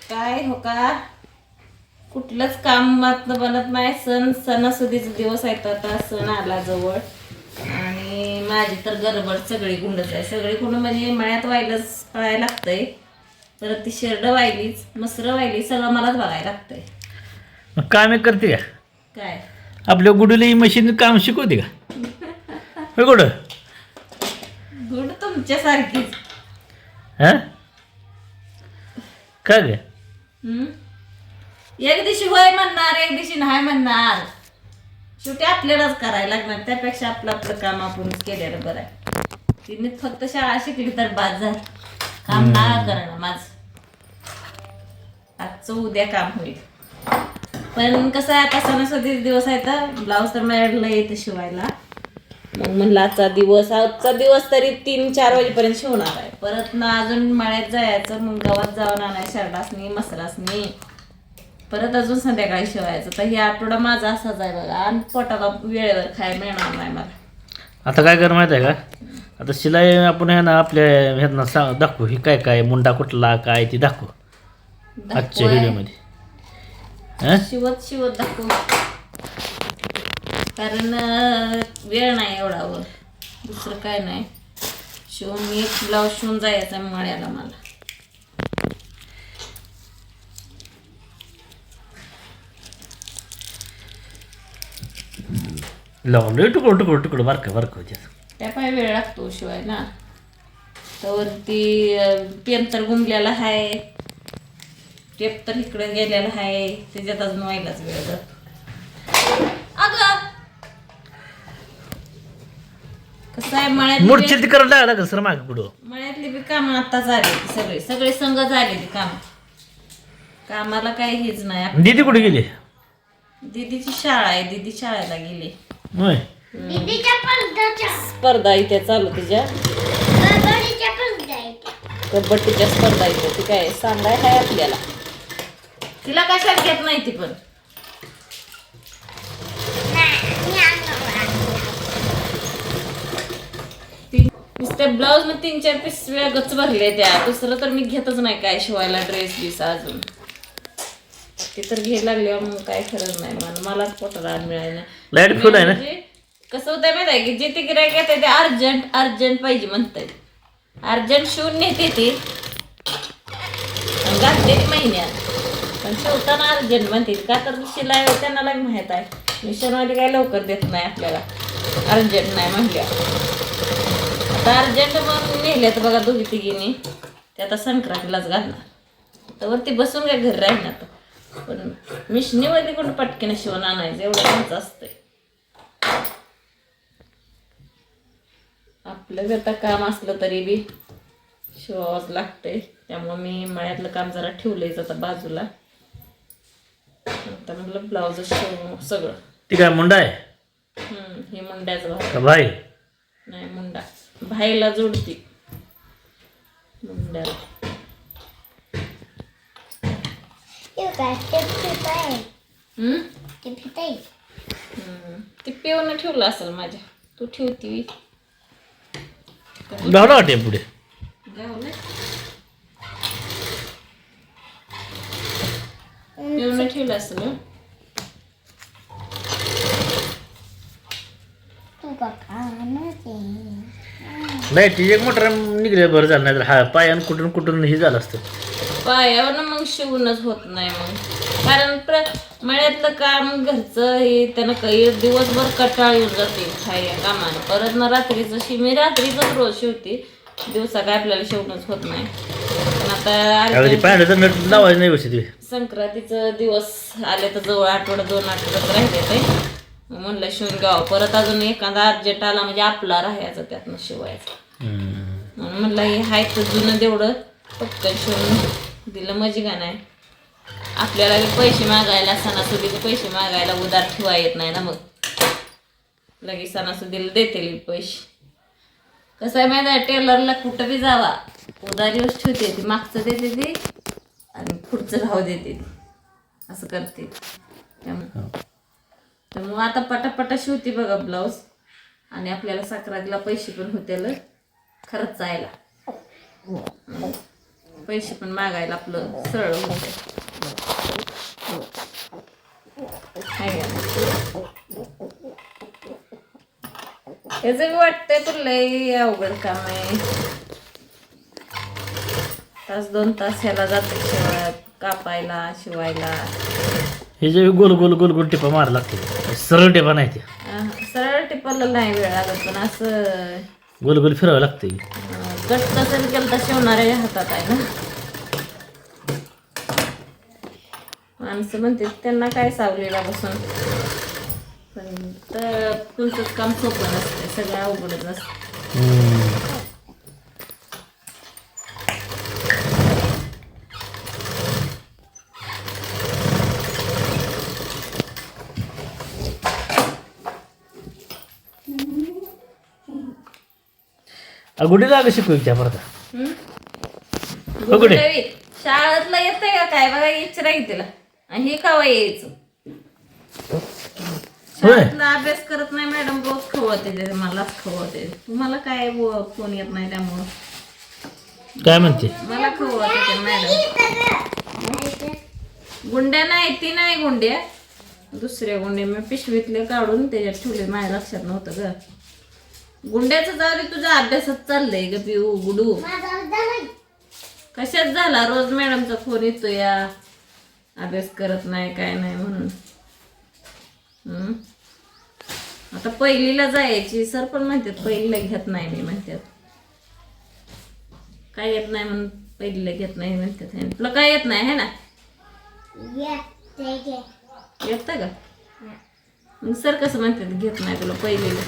काय हो का कुठलंच काम मात्र बनत नाही. सणासुदीचे दिवस आहेत, आता सण आला जवळ आणि माझी तर गडबड सगळी गुंडच आहे. सगळी गुंड म्हणजे मळ्यात वाहिलंच पळायला लागतंय, परत ती शेरड वाहिलीच, मसरं वाहिली, सगळं मलाच बघायला लागतंय. मग काम एक करते का? काय आपल्या गुडूला ही मशीन काम शिकवते का? होय गुडं? गुंड तुमच्यासारखीच. हां काय गे? एक दिवशी होय म्हणणार, एक दिवशी नाही म्हणणार. शेवटी आपल्यालाच करायला लागणार. त्यापेक्षा आपलं आपलं काम आपणच केलेलं बरं आहे. तिने फक्त शाळा शिकली तर बाद झालं, काम ना करणं माझं. आजचं उद्या काम होईल. पण कसं आहे, आता सणासुदीचे दिवस आहे तर ब्लाऊज तर मॅडला येतं शिवायला. मग म्हणलं आजचा दिवस तरी 3-4 वाजेपर्यंत शिवणार आहे. परत ना अजून मळ्यात जायचं, मग गावात जाऊन आणाय शर्टासनी मसरासनी, परत अजून संध्याकाळी शिवायचं. तर हे आठवडा माझा असाच आहे बघा. आणि पोटाला वेळेवर खायला मिळणार नाही मला. आता काय कर माहिती आहे का? आता शिलाई आपण आहे ना आपल्या ह्यांना दाखवू, ही काय काय मुंडा कुठला काय ती दाखवू आजच्या व्हिडिओमध्ये. शिवत दाखवू, कारण वेळ नाही एवढा वर, दुसरं काय नाही. शिवून एक ब्लाऊज शिवून जायचं मळ्याला मला. लावलं तुकडं बारकं होते. त्या पाय वेळ लागतो शिवायला. तर ती पेन तर गुंगलेला आहे, टेप तर इकडे गेलेला आहे, त्याच्यात अजून व्हायलाच वेळ जातो. अगं कसं आहे, मूर्छित ती करायला लागला सर मागे पुढं. मळ्यातली बी कामं आता झाली, सगळे संघ झाले ती कामाला काही हेच नाही. दीदी कुठे गेली? दीदीची शाळा आहे, दीदी शाळेला गेली. होय. स्पर्धा इथे चालू तिच्या कबड्डीच्या स्पर्धा इथे. ती काय सांगाय आहे आपल्याला, तिला कशात घेत नाही ती. पण नुसते ब्लाऊज मग 3-4 पिशव्या गच भरले त्या. दुसरं तर मी घेतच नाही काय शिवायला, ड्रेस बीस अजून ते तर घ्यायला लागले. मग काय खरंच नाही, मलाच पोटाला मिळायला. लाईट फुल आहे ना? म्हणजे कसं होतंय माहिती आहे की, जे ते गिरायक येते ते अर्जंट पाहिजे म्हणताय. अर्जंट शिवून नेते ती घातले महिन्यात, पण शिवताना अर्जंट म्हणते. का तर शिलाई त्यांना माहीत आहे, मिशनवाली काय लवकर देत नाही आपल्याला, अर्जंट नाही म्हणल्या. आता अर्जंट मग नेल्यात बघा दोघी तिघींनी, ते आता संक्रांतीलाच घालणार. तर वरती बसून काय घरी राहील आता. पण मिशनीमध्ये कोण पटकीने शिवून आणायचं एवढं त्यांचं असतंय. आपलं आता काम असलं तरी बी शिवावंच लागतंय. त्यामुळं मी मळ्यातलं काम जरा ठेवलंयच आता बाजूला. आता म्हटलं ब्लाऊज शिवून सगळं. ती काय मुंडा आहे? हे मुंड्याचं भाव का भाई? नाही, मुंडा भाईला जोडती मुंड्याला. ती पिऊन ठेवलं असेल माझ्या. तू ठेवती लावला वाटे पुढे. पिऊन ठेवलं असेल. लाईट एक मोटर निघले बरं झालं, नाही तर हा पायान कुठून हे झालं असतं. पायावर मग शिवूनच होत नाही. मग कारण मळ्यातलं काम घरचं हे त्यानं काही दिवसभर कटाळ येऊन जाते खायला कामानं. परत ना रात्रीचं मी रात्रीच रोज शिवते, दिवसा काय आपल्याला शिवणच होत नाही. पण आता लावायचं नाही बसते. संक्रांतीचं दिवस आले तर जवळ आठवडा 2 आठवड्यात राहिले ते. म्हणलं शिवून घ्यावं. परत अजून एखादा अर्जंट आला म्हणजे आपला राहायचं त्यातनं शिवायचं. म्हणून म्हणलं हे हाय तर जुनं तेवढं पटकन शिवून दिलं म्हणजे का नाही. आपल्याला पैसे मागायला, सणासुदीचे पैसे मागायला उधार ठेवा येत नाही ना. मग लगेच सणासुदीला देते पैसे. कसं आहे माहिती आहे, टेलरला कुठं बी जावा उधार येऊच ठेवते ती. मागचं देते ती आणि पुढचं राहू देते, असं करते. त्यामुळं आता पटापटा शिवते बघा ब्लाऊज. आणि आपल्याला संक्रांतीला पैसे पण होतील खरंच जायला. पैसे पण मागायला आपलं सरळ होते. त्याच बी वाटतंय पण लय अवघड काम आहे. तास 2 तास ह्याला जाते कापायला शिवायला. हे जे गोल गोल गोल गोल टिपा मारा लागते, सरळ टिपा नाही त्या. सरळ टिपाला नाही वेळ लागत, पण असं गोल गोल फिरावं लागते. गट कसं केलं तर शिवणाऱ्या हातात आहे ना. माणसं म्हणते त्यांना काय सावलीला बसून, पण तर तुमचंच काम सोपं नसते, सगळं अवघडच असतं. गुढी जागा शिकू त्या परत. गुडगुडी शाळेतला येतंय का काय बघा, इच्छा आहे तिला. आणि हे कावा यायचं शाळेतला अभ्यास करत नाही मॅडम, रोज खवळते मलाच खवळते. तुम्हाला काय फोन येत नाही त्यामुळं काय म्हणते मला खवळते मॅडम. गुंड्या नाही, ती नाही गुंड्या, दुसऱ्या गुंड्या मी पिशवीतले काढून त्याच्यात ठेवले, माझ्या लक्षात नव्हतं ग. गुंड्याचं जाऊ दे, तुझा अभ्यासात चाललंय ग पिऊ गुडू. कशात झाला, रोज मॅडमचा फोन येतो या अभ्यास करत नाही काय नाही म्हणून. आता पहिलीला जायची, सर पण म्हणतात पहिलीला घेत नाही मी म्हणतात. काय येत नाही म्हणून पहिलीला घेत नाही म्हणतात. तुला काय येत नाही है ना, येत का मग सर कसं म्हणतात घेत नाही तुला पहिलीला.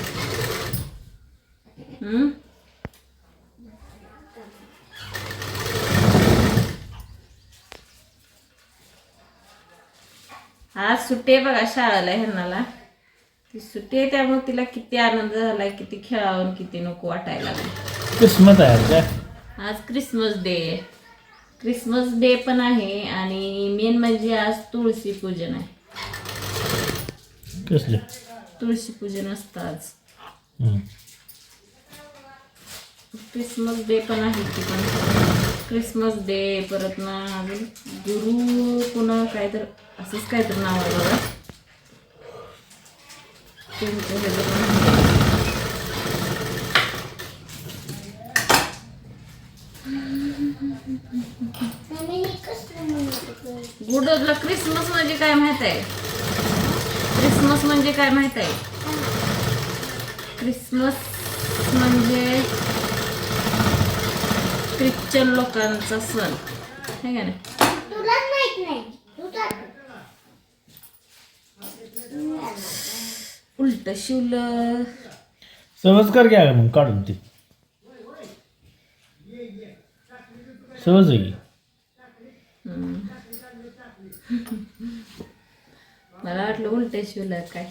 आज सुट्टी आहे बघा शाळेला ह्यांनाला. ती सुट्टी आहे त्यामुळे तिला किती आनंद झालाय, किती खेळावं किती नको वाटायला लागलं. किस्मत आहे काय. आज क्रिसमस डे आहे. क्रिसमस डे पण आहे आणि मेन म्हणजे आज तुळशी पूजन आहे. कसले तुळशी पूजन असतं आज. क्रिसमस डे पण आहे की, पण क्रिसमस डे परत ना गुरु पुन्हा काय तर असंच काहीतरी नाव आहे बघा. गुडला क्रिसमस म्हणजे काय माहित आहे? क्रिसमस म्हणजे काय माहित आहे? क्रिसमस म्हणजे ख्रिश्चन लोकांचा सण आहे का नाही? उलट शिवलं सहज कर घ्या मग काढून ती सहज आहे. मला वाटलं उलट शिवलं काय.